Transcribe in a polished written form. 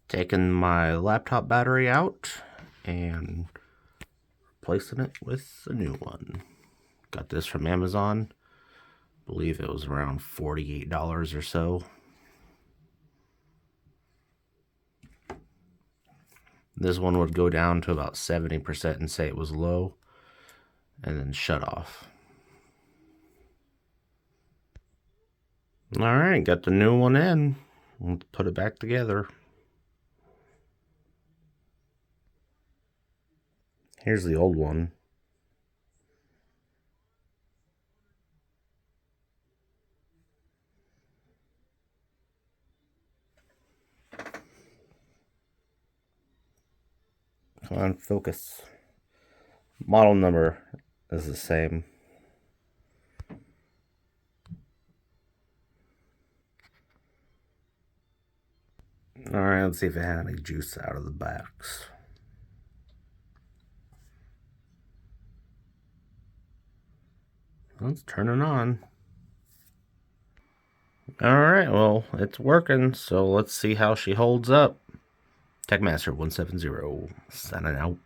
Taking my laptop battery out and replacing it with a new one. Got this from Amazon. I believe it was around $48 or so. This one would go down to about 70% and say it was low, and then shut off. Alright, got the new one in. Let's put it back together. Here's the old one. Come on, focus. Model number is the same. Alright, let's see if it had any juice out of the box. Let's turn it on. Alright, well, it's working, so let's see how she holds up. Techmaster 170, signing out.